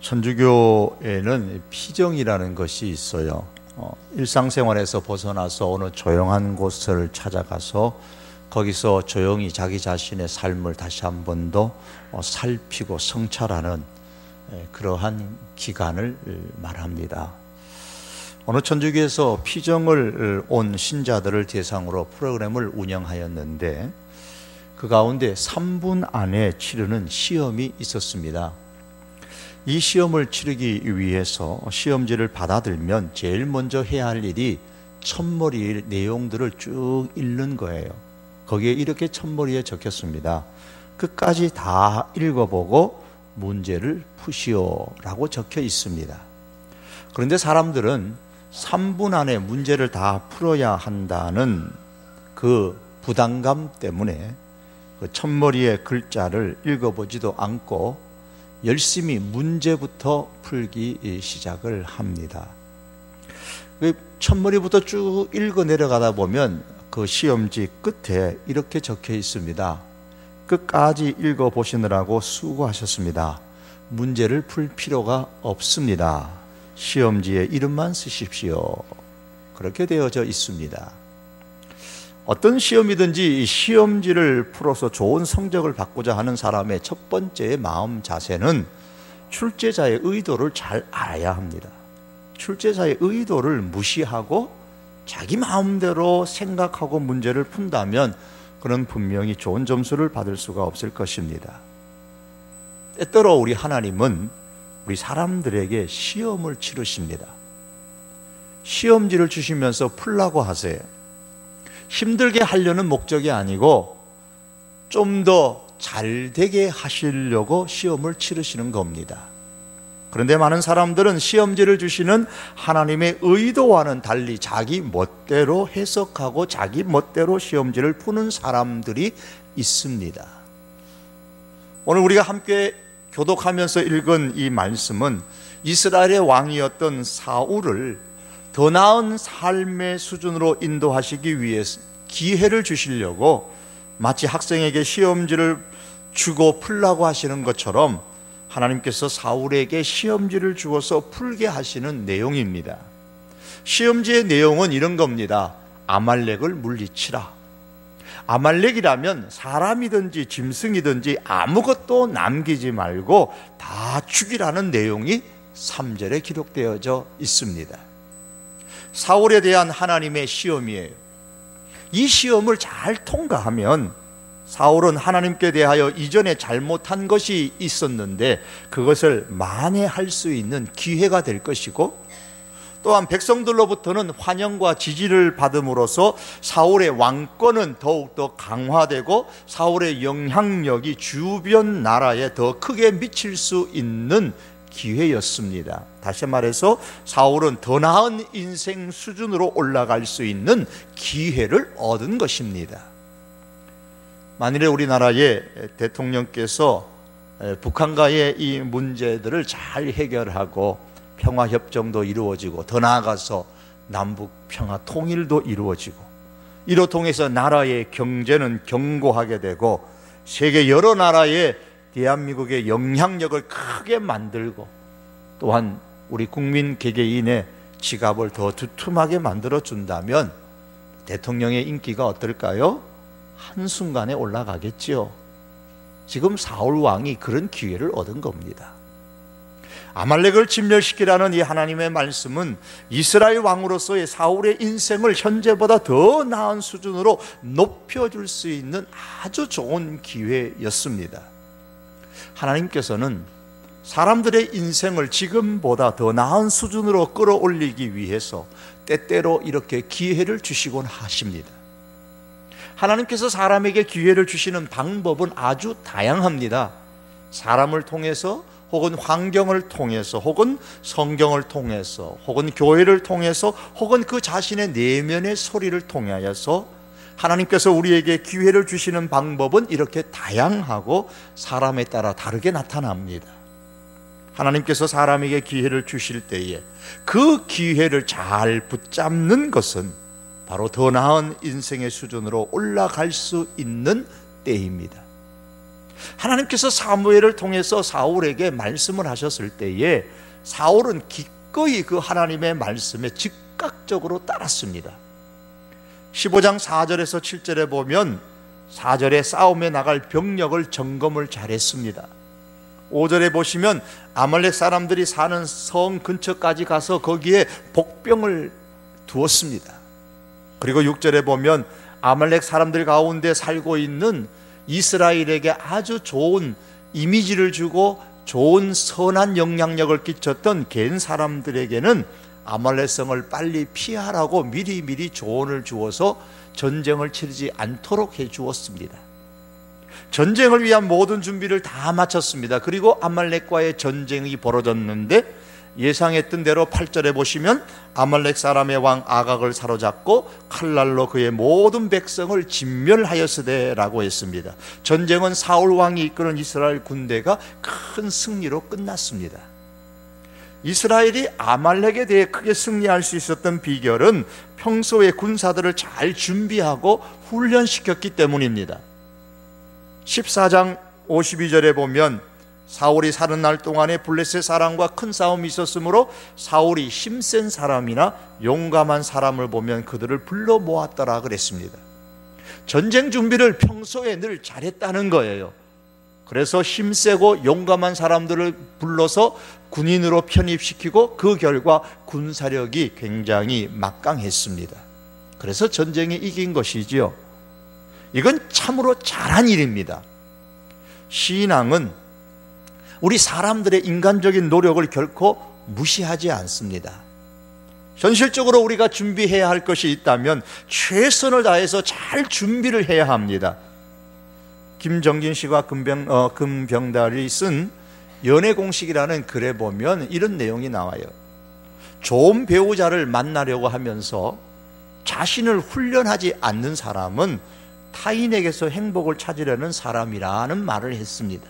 천주교에는 피정이라는 것이 있어요. 일상생활에서 벗어나서 어느 조용한 곳을 찾아가서 거기서 조용히 자기 자신의 삶을 다시 한 번 더 살피고 성찰하는 그러한 기간을 말합니다. 어느 천주교에서 피정을 온 신자들을 대상으로 프로그램을 운영하였는데 그 가운데 3분 안에 치르는 시험이 있었습니다. 이 시험을 치르기 위해서 시험지를 받아들면 제일 먼저 해야 할 일이 첫머리 내용들을 쭉 읽는 거예요. 거기에 이렇게 첫머리에 적혔습니다. 끝까지 다 읽어보고 문제를 푸시오라고 적혀 있습니다. 그런데 사람들은 3분 안에 문제를 다 풀어야 한다는 그 부담감 때문에 그 첫머리의 글자를 읽어보지도 않고 열심히 문제부터 풀기 시작을 합니다. 첫머리부터 쭉 읽어 내려가다 보면 그 시험지 끝에 이렇게 적혀 있습니다. 끝까지 읽어 보시느라고 수고하셨습니다. 문제를 풀 필요가 없습니다. 시험지에 이름만 쓰십시오. 그렇게 되어져 있습니다. 어떤 시험이든지 이 시험지를 풀어서 좋은 성적을 받고자 하는 사람의 첫 번째 마음 자세는 출제자의 의도를 잘 알아야 합니다. 출제자의 의도를 무시하고 자기 마음대로 생각하고 문제를 푼다면 그는 분명히 좋은 점수를 받을 수가 없을 것입니다. 때때로 우리 하나님은 우리 사람들에게 시험을 치르십니다. 시험지를 주시면서 풀라고 하세요. 힘들게 하려는 목적이 아니고 좀 더 잘되게 하시려고 시험을 치르시는 겁니다. 그런데 많은 사람들은 시험지를 주시는 하나님의 의도와는 달리 자기 멋대로 해석하고 자기 멋대로 시험지를 푸는 사람들이 있습니다. 오늘 우리가 함께 교독하면서 읽은 이 말씀은 이스라엘의 왕이었던 사울을 더 나은 삶의 수준으로 인도하시기 위해서 기회를 주시려고 마치 학생에게 시험지를 주고 풀라고 하시는 것처럼 하나님께서 사울에게 시험지를 주어서 풀게 하시는 내용입니다. 시험지의 내용은 이런 겁니다. 아말렉을 물리치라. 아말렉이라면 사람이든지 짐승이든지 아무것도 남기지 말고 다 죽이라는 내용이 3절에 기록되어져 있습니다. 사울에 대한 하나님의 시험이에요. 이 시험을 잘 통과하면 사울은 하나님께 대하여 이전에 잘못한 것이 있었는데 그것을 만회할 수 있는 기회가 될 것이고, 또한 백성들로부터는 환영과 지지를 받음으로써 사울의 왕권은 더욱더 강화되고 사울의 영향력이 주변 나라에 더 크게 미칠 수 있는 기회였습니다. 다시 말해서 사울은 더 나은 인생 수준으로 올라갈 수 있는 기회를 얻은 것입니다. 만일에 우리나라의 대통령께서 북한과의 이 문제들을 잘 해결하고 평화협정도 이루어지고 더 나아가서 남북 평화 통일도 이루어지고 이로 통해서 나라의 경제는 견고하게 되고 세계 여러 나라에 대한민국의 영향력을 크게 만들고 또한 우리 국민 개개인의 지갑을 더 두툼하게 만들어준다면 대통령의 인기가 어떨까요? 한순간에 올라가겠지요. 지금 사울 왕이 그런 기회를 얻은 겁니다. 아말렉을 진멸시키라는 이 하나님의 말씀은 이스라엘 왕으로서의 사울의 인생을 현재보다 더 나은 수준으로 높여줄 수 있는 아주 좋은 기회였습니다. 하나님께서는 사람들의 인생을 지금보다 더 나은 수준으로 끌어올리기 위해서 때때로 이렇게 기회를 주시곤 하십니다. 하나님께서 사람에게 기회를 주시는 방법은 아주 다양합니다. 사람을 통해서 혹은 환경을 통해서 혹은 성경을 통해서 혹은 교회를 통해서 혹은 그 자신의 내면의 소리를 통하여서 하나님께서 우리에게 기회를 주시는 방법은 이렇게 다양하고 사람에 따라 다르게 나타납니다. 하나님께서 사람에게 기회를 주실 때에 그 기회를 잘 붙잡는 것은 바로 더 나은 인생의 수준으로 올라갈 수 있는 때입니다. 하나님께서 사무엘을 통해서 사울에게 말씀을 하셨을 때에 사울은 기꺼이 그 하나님의 말씀에 즉각적으로 따랐습니다. 15장 4절에서 7절에 보면 4절에 싸움에 나갈 병력을 점검을 잘했습니다. 5절에 보시면 아말렉 사람들이 사는 성 근처까지 가서 거기에 복병을 두었습니다. 그리고 6절에 보면 아말렉 사람들 가운데 살고 있는 이스라엘에게 아주 좋은 이미지를 주고 좋은 선한 영향력을 끼쳤던 겐 사람들에게는 아말렉 성을 빨리 피하라고 미리미리 조언을 주어서 전쟁을 치르지 않도록 해 주었습니다. 전쟁을 위한 모든 준비를 다 마쳤습니다. 그리고 아말렉과의 전쟁이 벌어졌는데 예상했던 대로 8절에 보시면 아말렉 사람의 왕 아각을 사로잡고 칼날로 그의 모든 백성을 진멸하였으되라고 했습니다. 전쟁은 사울 왕이 이끄는 이스라엘 군대가 큰 승리로 끝났습니다. 이스라엘이 아말렉에 대해 크게 승리할 수 있었던 비결은 평소에 군사들을 잘 준비하고 훈련시켰기 때문입니다. 14장 52절에 보면 사울이 사는 날 동안에 블레셋 사람과 큰 싸움이 있었으므로 사울이 힘센 사람이나 용감한 사람을 보면 그들을 불러 모았더라 그랬습니다. 전쟁 준비를 평소에 늘 잘했다는 거예요. 그래서 힘세고 용감한 사람들을 불러서 군인으로 편입시키고 그 결과 군사력이 굉장히 막강했습니다. 그래서 전쟁에 이긴 것이지요. 이건 참으로 잘한 일입니다. 신앙은 우리 사람들의 인간적인 노력을 결코 무시하지 않습니다. 현실적으로 우리가 준비해야 할 것이 있다면 최선을 다해서 잘 준비를 해야 합니다. 김정진 씨가 금병달이 쓴 연애공식이라는 글에 보면 이런 내용이 나와요. 좋은 배우자를 만나려고 하면서 자신을 훈련하지 않는 사람은 타인에게서 행복을 찾으려는 사람이라는 말을 했습니다.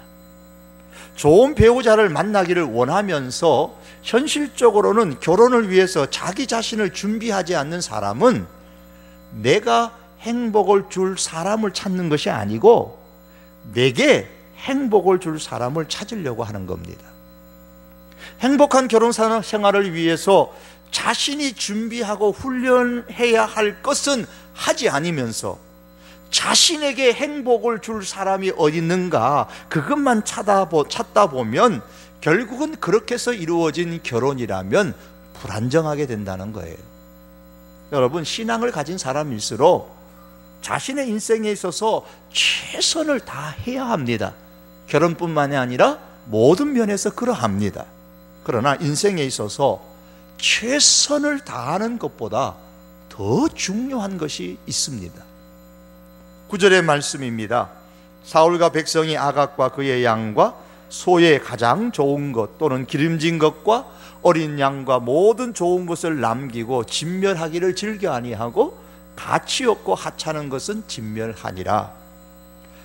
좋은 배우자를 만나기를 원하면서 현실적으로는 결혼을 위해서 자기 자신을 준비하지 않는 사람은 내가 행복을 줄 사람을 찾는 것이 아니고 내게 행복을 줄 사람을 찾으려고 하는 겁니다. 행복한 결혼 생활을 위해서 자신이 준비하고 훈련해야 할 것은 하지 않으면서 자신에게 행복을 줄 사람이 어디 있는가 그것만 찾다 보면 결국은 그렇게 해서 이루어진 결혼이라면 불안정하게 된다는 거예요. 여러분, 신앙을 가진 사람일수록 자신의 인생에 있어서 최선을 다해야 합니다. 결혼뿐만이 아니라 모든 면에서 그러합니다. 그러나 인생에 있어서 최선을 다하는 것보다 더 중요한 것이 있습니다. 9절의 말씀입니다. 사울과 백성이 아각과 그의 양과 소의 가장 좋은 것 또는 기름진 것과 어린 양과 모든 좋은 것을 남기고 진멸하기를 즐겨 아니하고 가치 없고 하찮은 것은 진멸하니라.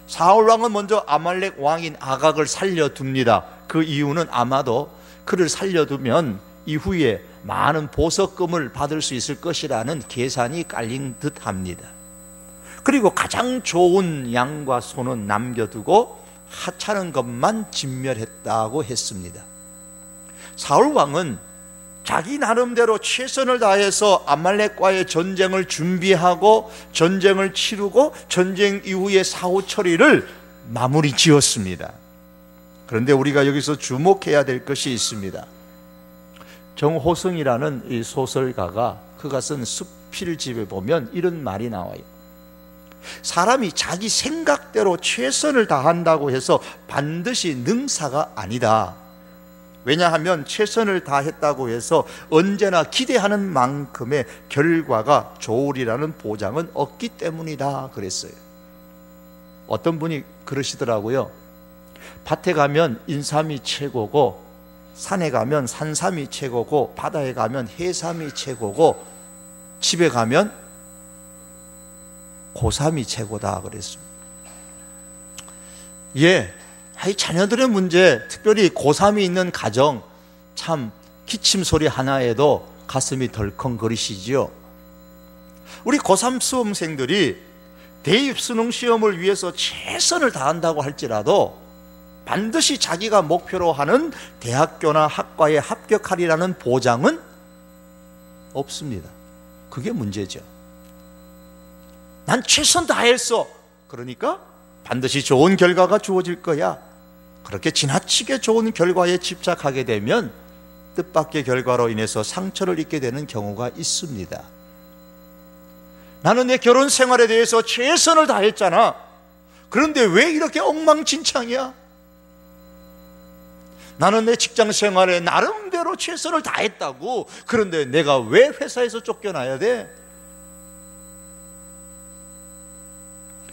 사울 왕은 먼저 아말렉 왕인 아각을 살려둡니다. 그 이유는 아마도 그를 살려두면 이후에 많은 보석금을 받을 수 있을 것이라는 계산이 깔린 듯합니다. 그리고 가장 좋은 양과 소는 남겨두고 하찮은 것만 진멸했다고 했습니다. 사울 왕은 자기 나름대로 최선을 다해서 아말렉과의 전쟁을 준비하고 전쟁을 치르고 전쟁 이후의 사후 처리를 마무리 지었습니다. 그런데 우리가 여기서 주목해야 될 것이 있습니다. 정호승이라는 이 소설가가 그가 쓴 수필집에 보면 이런 말이 나와요. 사람이 자기 생각대로 최선을 다한다고 해서 반드시 능사가 아니다. 왜냐하면 최선을 다했다고 해서 언제나 기대하는 만큼의 결과가 좋으리라는 보장은 없기 때문이다 그랬어요. 어떤 분이 그러시더라고요. 밭에 가면 인삼이 최고고 산에 가면 산삼이 최고고 바다에 가면 해삼이 최고고 집에 가면 고삼이 최고다 그랬습니다. 자녀들의 문제, 특별히 고3이 있는 가정, 참 기침 소리 하나에도 가슴이 덜컹거리시지요. 우리 고3 수험생들이 대입수능 시험을 위해서 최선을 다한다고 할지라도 반드시 자기가 목표로 하는 대학교나 학과에 합격하리라는 보장은 없습니다. 그게 문제죠. 난 최선 다했어. 그러니까 반드시 좋은 결과가 주어질 거야. 그렇게 지나치게 좋은 결과에 집착하게 되면 뜻밖의 결과로 인해서 상처를 입게 되는 경우가 있습니다. 나는 내 결혼 생활에 대해서 최선을 다했잖아. 그런데 왜 이렇게 엉망진창이야? 나는 내 직장 생활에 나름대로 최선을 다했다고. 그런데 내가 왜 회사에서 쫓겨나야 돼?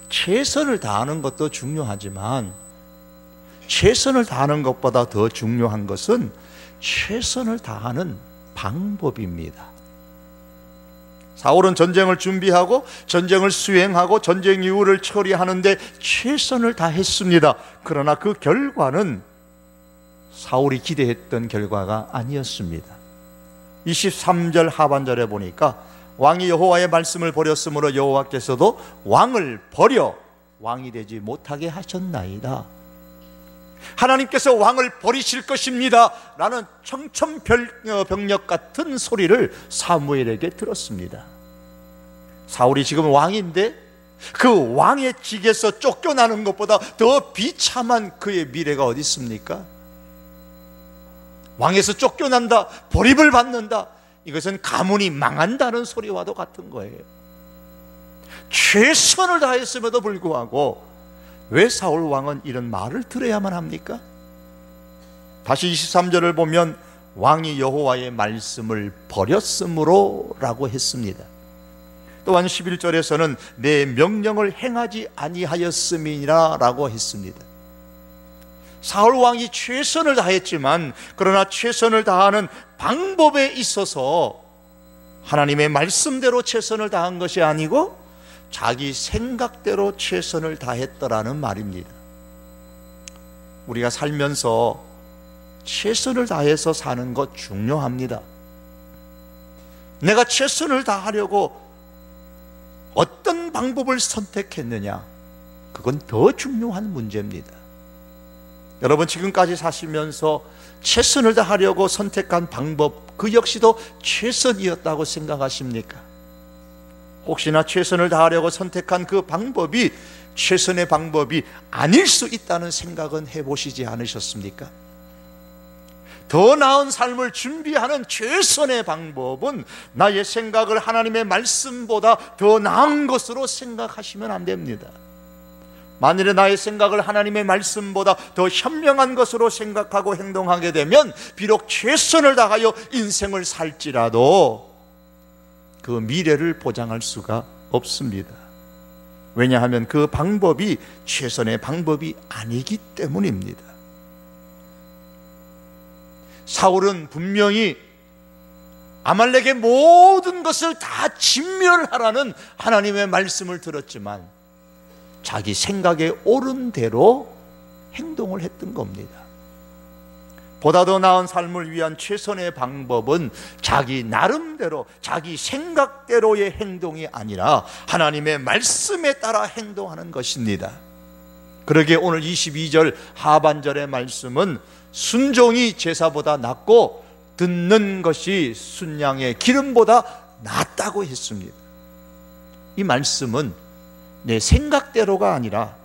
최선을 다하는 것도 중요하지만 최선을 다하는 것보다 더 중요한 것은 최선을 다하는 방법입니다. 사울은 전쟁을 준비하고 전쟁을 수행하고 전쟁 이후를 처리하는데 최선을 다했습니다. 그러나 그 결과는 사울이 기대했던 결과가 아니었습니다. 23절 하반절에 보니까 왕이 여호와의 말씀을 버렸으므로 여호와께서도 왕을 버려 왕이 되지 못하게 하셨나이다. 하나님께서 왕을 버리실 것입니다 라는 청천벽력 같은 소리를 사무엘에게 들었습니다. 사울이 지금 왕인데 그 왕의 직에서 쫓겨나는 것보다 더 비참한 그의 미래가 어디 있습니까? 왕에서 쫓겨난다, 버림을 받는다, 이것은 가문이 망한다는 소리와도 같은 거예요. 최선을 다했음에도 불구하고 왜 사울 왕은 이런 말을 들어야만 합니까? 다시 23절을 보면 왕이 여호와의 말씀을 버렸으므로 라고 했습니다. 또한 11절에서는 내 명령을 행하지 아니하였음이니라 라고 했습니다. 사울 왕이 최선을 다했지만 그러나 최선을 다하는 방법에 있어서 하나님의 말씀대로 최선을 다한 것이 아니고 자기 생각대로 최선을 다했더라는 말입니다. 우리가 살면서 최선을 다해서 사는 것 중요합니다. 내가 최선을 다하려고 어떤 방법을 선택했느냐, 그건 더 중요한 문제입니다. 여러분 지금까지 사시면서 최선을 다하려고 선택한 방법, 그 역시도 최선이었다고 생각하십니까? 혹시나 최선을 다하려고 선택한 그 방법이 최선의 방법이 아닐 수 있다는 생각은 해보시지 않으셨습니까? 더 나은 삶을 준비하는 최선의 방법은 나의 생각을 하나님의 말씀보다 더 나은 것으로 생각하시면 안 됩니다. 만일에 나의 생각을 하나님의 말씀보다 더 현명한 것으로 생각하고 행동하게 되면 비록 최선을 다하여 인생을 살지라도 그 미래를 보장할 수가 없습니다. 왜냐하면 그 방법이 최선의 방법이 아니기 때문입니다. 사울은 분명히 아말렉의 모든 것을 다 진멸하라는 하나님의 말씀을 들었지만 자기 생각에 옳은 대로 행동을 했던 겁니다. 보다 더 나은 삶을 위한 최선의 방법은 자기 나름대로, 자기 생각대로의 행동이 아니라 하나님의 말씀에 따라 행동하는 것입니다. 그러기에 오늘 22절 하반절의 말씀은 순종이 제사보다 낫고 듣는 것이 순양의 기름보다 낫다고 했습니다. 이 말씀은 내 생각대로가 아니라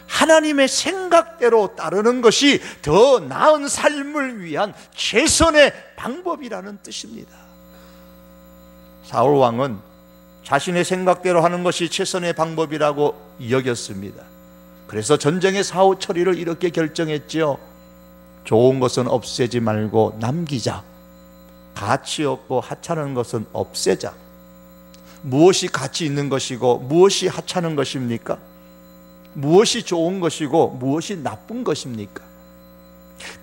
하나님의 생각대로 따르는 것이 더 나은 삶을 위한 최선의 방법이라는 뜻입니다. 사울 왕은 자신의 생각대로 하는 것이 최선의 방법이라고 여겼습니다. 그래서 전쟁의 사후 처리를 이렇게 결정했지요. 좋은 것은 없애지 말고 남기자. 가치 없고 하찮은 것은 없애자. 무엇이 가치 있는 것이고 무엇이 하찮은 것입니까? 무엇이 좋은 것이고 무엇이 나쁜 것입니까?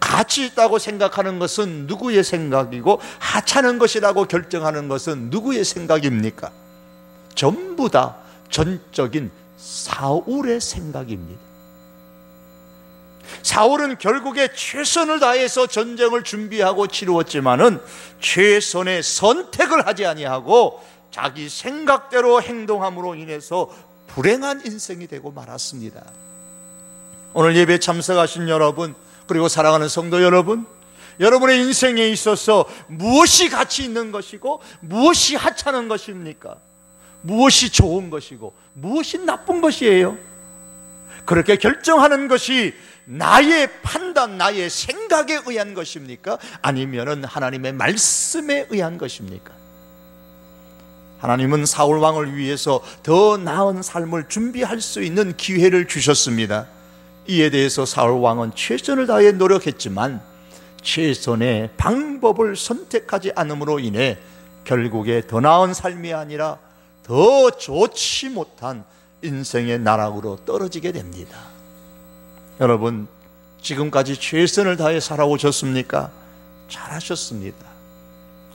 가치 있다고 생각하는 것은 누구의 생각이고 하찮은 것이라고 결정하는 것은 누구의 생각입니까? 전부 다 전적인 사울의 생각입니다. 사울은 결국에 최선을 다해서 전쟁을 준비하고 치루었지만은 최선의 선택을 하지 아니하고 자기 생각대로 행동함으로 인해서 불행한 인생이 되고 말았습니다. 오늘 예배 참석하신 여러분, 그리고 사랑하는 성도 여러분, 여러분의 인생에 있어서 무엇이 가치 있는 것이고 무엇이 하찮은 것입니까? 무엇이 좋은 것이고 무엇이 나쁜 것이에요? 그렇게 결정하는 것이 나의 판단, 나의 생각에 의한 것입니까? 아니면 하나님의 말씀에 의한 것입니까? 하나님은 사울 왕을 위해서 더 나은 삶을 준비할 수 있는 기회를 주셨습니다. 이에 대해서 사울 왕은 최선을 다해 노력했지만 최선의 방법을 선택하지 않음으로 인해 결국에 더 나은 삶이 아니라 더 좋지 못한 인생의 나락으로 떨어지게 됩니다. 여러분, 지금까지 최선을 다해 살아오셨습니까? 잘하셨습니다.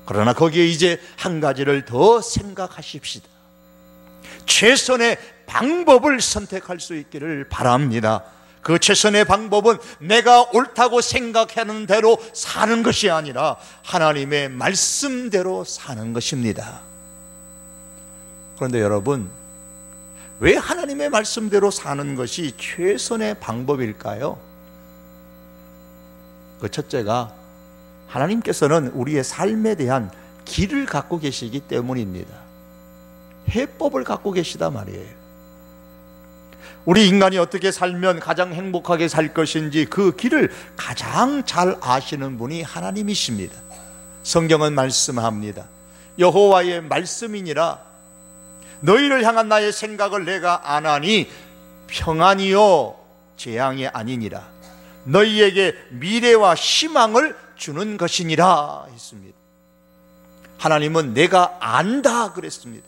그러나 거기에 이제 한 가지를 더 생각하십시다. 최선의 방법을 선택할 수 있기를 바랍니다. 그 최선의 방법은 내가 옳다고 생각하는 대로 사는 것이 아니라 하나님의 말씀대로 사는 것입니다. 그런데 여러분, 왜 하나님의 말씀대로 사는 것이 최선의 방법일까요? 그 첫째가 하나님께서는 우리의 삶에 대한 길을 갖고 계시기 때문입니다. 해법을 갖고 계시다 말이에요. 우리 인간이 어떻게 살면 가장 행복하게 살 것인지 그 길을 가장 잘 아시는 분이 하나님이십니다. 성경은 말씀합니다. 여호와의 말씀이니라 너희를 향한 나의 생각을 내가 아나니 평안이요 재앙이 아니니라 너희에게 미래와 희망을 주는 것이니라 했습니다. 하나님은 내가 안다 그랬습니다.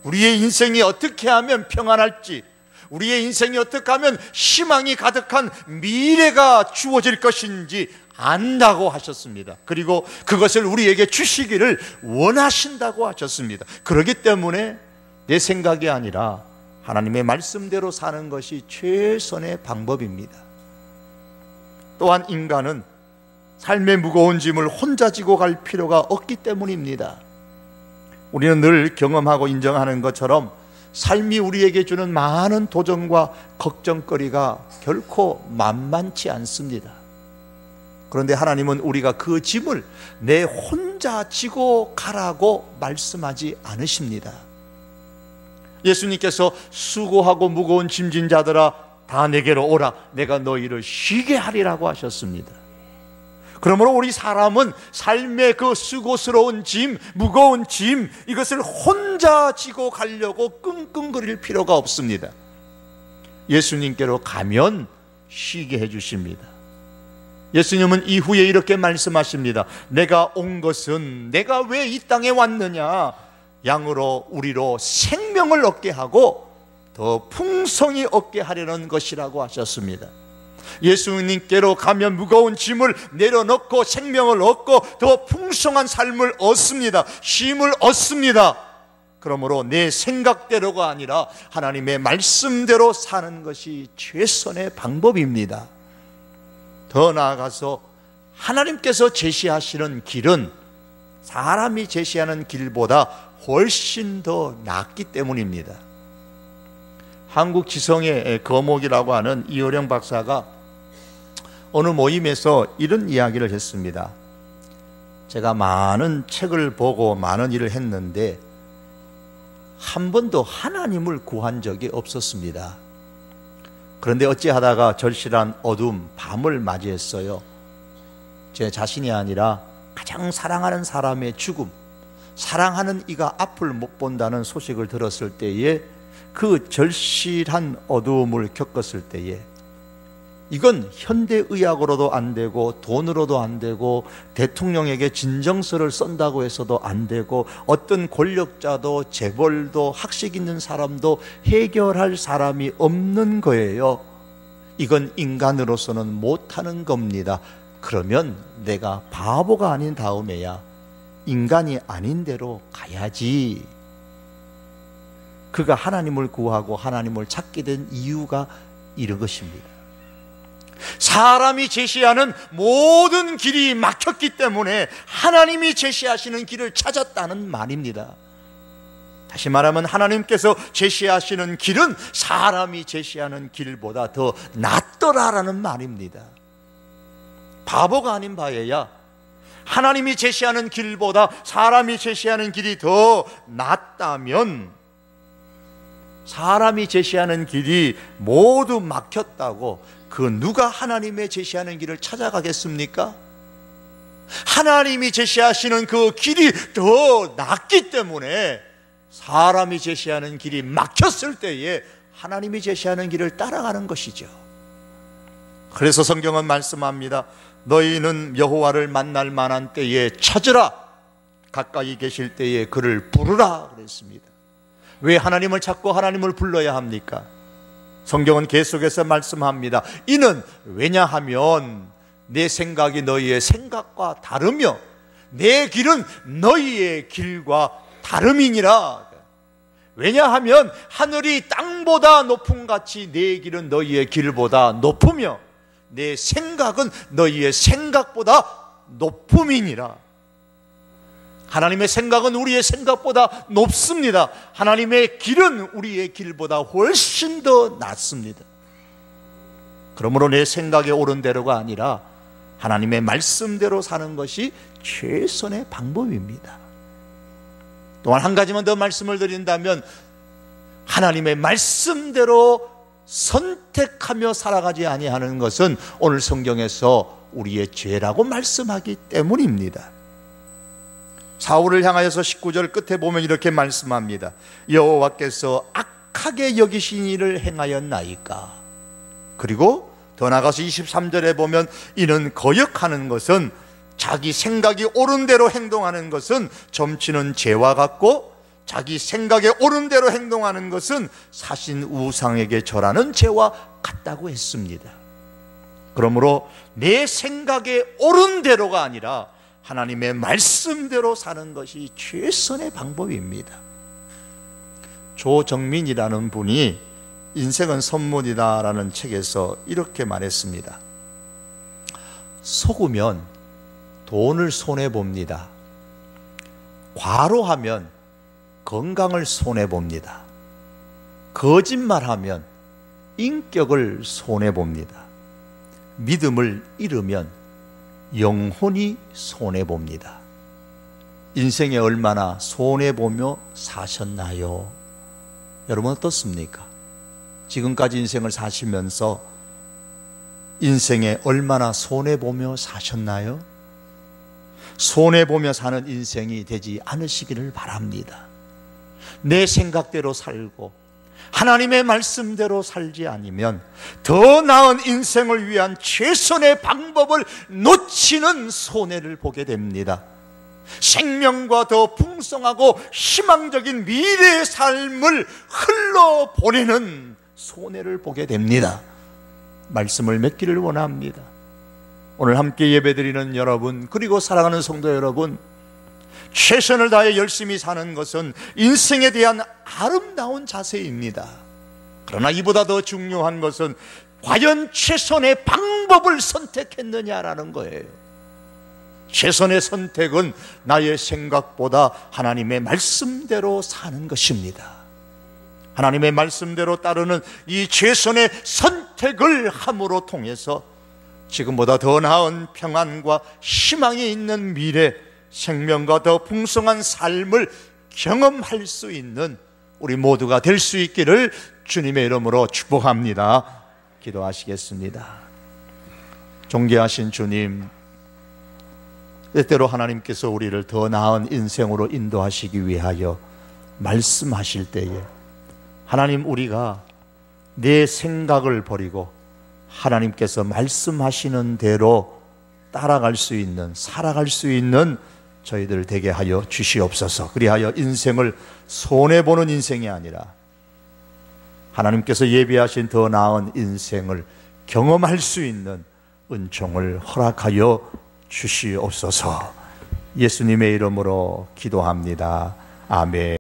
우리의 인생이 어떻게 하면 평안할지, 우리의 인생이 어떻게 하면 희망이 가득한 미래가 주어질 것인지 안다고 하셨습니다. 그리고 그것을 우리에게 주시기를 원하신다고 하셨습니다. 그렇기 때문에 내 생각이 아니라 하나님의 말씀대로 사는 것이 최선의 방법입니다. 또한 인간은 삶의 무거운 짐을 혼자 지고 갈 필요가 없기 때문입니다. 우리는 늘 경험하고 인정하는 것처럼 삶이 우리에게 주는 많은 도전과 걱정거리가 결코 만만치 않습니다. 그런데 하나님은 우리가 그 짐을 내 혼자 지고 가라고 말씀하지 않으십니다. 예수님께서 수고하고 무거운 짐진 자들아 다 내게로 오라 내가 너희를 쉬게 하리라고 하셨습니다. 그러므로 우리 사람은 삶의 그 수고스러운 짐, 무거운 짐, 이것을 혼자 지고 가려고 끙끙거릴 필요가 없습니다. 예수님께로 가면 쉬게 해주십니다. 예수님은 이후에 이렇게 말씀하십니다. 내가 온 것은 내가 왜 이 땅에 왔느냐, 양으로 우리로 생명을 얻게 하고 더 풍성히 얻게 하려는 것이라고 하셨습니다. 예수님께로 가면 무거운 짐을 내려놓고 생명을 얻고 더 풍성한 삶을 얻습니다. 쉼을 얻습니다. 그러므로 내 생각대로가 아니라 하나님의 말씀대로 사는 것이 최선의 방법입니다. 더 나아가서 하나님께서 제시하시는 길은 사람이 제시하는 길보다 훨씬 더 낫기 때문입니다. 한국 지성의 거목이라고 하는 이호령 박사가 어느 모임에서 이런 이야기를 했습니다. 제가 많은 책을 보고 많은 일을 했는데 한 번도 하나님을 구한 적이 없었습니다. 그런데 어찌하다가 절실한 어둠, 밤을 맞이했어요. 제 자신이 아니라 가장 사랑하는 사람의 죽음, 사랑하는 이가 앞을 못 본다는 소식을 들었을 때에 그 절실한 어두움을 겪었을 때에 이건 현대의학으로도 안 되고 돈으로도 안 되고 대통령에게 진정서를 쓴다고 해서도 안 되고 어떤 권력자도 재벌도 학식 있는 사람도 해결할 사람이 없는 거예요. 이건 인간으로서는 못하는 겁니다. 그러면 내가 바보가 아닌 다음에야 인간이 아닌 대로 가야지. 그가 하나님을 구하고 하나님을 찾게 된 이유가 이런 것입니다. 사람이 제시하는 모든 길이 막혔기 때문에 하나님이 제시하시는 길을 찾았다는 말입니다. 다시 말하면 하나님께서 제시하시는 길은 사람이 제시하는 길보다 더 낫더라라는 말입니다. 바보가 아닌 바에야 하나님이 제시하는 길보다 사람이 제시하는 길이 더 낫다면, 사람이 제시하는 길이 모두 막혔다고 그 누가 하나님의 제시하는 길을 찾아가겠습니까? 하나님이 제시하시는 그 길이 더 낫기 때문에 사람이 제시하는 길이 막혔을 때에 하나님이 제시하는 길을 따라가는 것이죠. 그래서 성경은 말씀합니다. 너희는 여호와를 만날 만한 때에 찾으라, 가까이 계실 때에 그를 부르라 그랬습니다. 왜 하나님을 찾고 하나님을 불러야 합니까? 성경은 계속해서 말씀합니다. 이는 왜냐하면 내 생각이 너희의 생각과 다르며 내 길은 너희의 길과 다름이니라. 왜냐하면 하늘이 땅보다 높음 같이 내 길은 너희의 길보다 높으며 내 생각은 너희의 생각보다 높음이니라. 하나님의 생각은 우리의 생각보다 높습니다. 하나님의 길은 우리의 길보다 훨씬 더 낫습니다. 그러므로 내 생각에 옳은 대로가 아니라 하나님의 말씀대로 사는 것이 최선의 방법입니다. 또한 한 가지만 더 말씀을 드린다면, 하나님의 말씀대로 선택하며 살아가지 아니하는 것은 오늘 성경에서 우리의 죄라고 말씀하기 때문입니다. 사울을 향하여서 19절 끝에 보면 이렇게 말씀합니다. 여호와께서 악하게 여기신 일을 행하였나이까. 그리고 더 나아가서 23절에 보면 이는 거역하는 것은, 자기 생각이 옳은 대로 행동하는 것은 점치는 죄와 같고 자기 생각에 옳은 대로 행동하는 것은 사신 우상에게 절하는 죄와 같다고 했습니다. 그러므로 내 생각에 옳은 대로가 아니라 하나님의 말씀대로 사는 것이 최선의 방법입니다. 조정민이라는 분이 인생은 선물이다라는 책에서 이렇게 말했습니다. 속으면 돈을 손해봅니다. 과로하면 건강을 손해봅니다. 거짓말하면 인격을 손해봅니다. 믿음을 잃으면 영혼이 손해봅니다. 인생에 얼마나 손해보며 사셨나요? 여러분 어떻습니까? 지금까지 인생을 사시면서 인생에 얼마나 손해보며 사셨나요? 손해보며 사는 인생이 되지 않으시기를 바랍니다. 내 생각대로 살고 하나님의 말씀대로 살지 않으면 더 나은 인생을 위한 최선의 방법을 놓치는 손해를 보게 됩니다. 생명과 더 풍성하고 희망적인 미래의 삶을 흘러보내는 손해를 보게 됩니다. 말씀을 맺기를 원합니다. 오늘 함께 예배드리는 여러분, 그리고 사랑하는 성도 여러분, 최선을 다해 열심히 사는 것은 인생에 대한 아름다운 자세입니다. 그러나 이보다 더 중요한 것은 과연 최선의 방법을 선택했느냐라는 거예요. 최선의 선택은 나의 생각보다 하나님의 말씀대로 사는 것입니다. 하나님의 말씀대로 따르는 이 최선의 선택을 함으로 통해서 지금보다 더 나은 평안과 희망이 있는 미래, 생명과 더 풍성한 삶을 경험할 수 있는 우리 모두가 될 수 있기를 주님의 이름으로 축복합니다. 기도하시겠습니다. 존귀하신 주님, 때때로 하나님께서 우리를 더 나은 인생으로 인도하시기 위하여 말씀하실 때에 하나님, 우리가 내 생각을 버리고 하나님께서 말씀하시는 대로 따라갈 수 있는, 살아갈 수 있는 저희들 되게 하여 주시옵소서. 그리하여 인생을 손해보는 인생이 아니라 하나님께서 예비하신 더 나은 인생을 경험할 수 있는 은총을 허락하여 주시옵소서. 예수님의 이름으로 기도합니다. 아멘.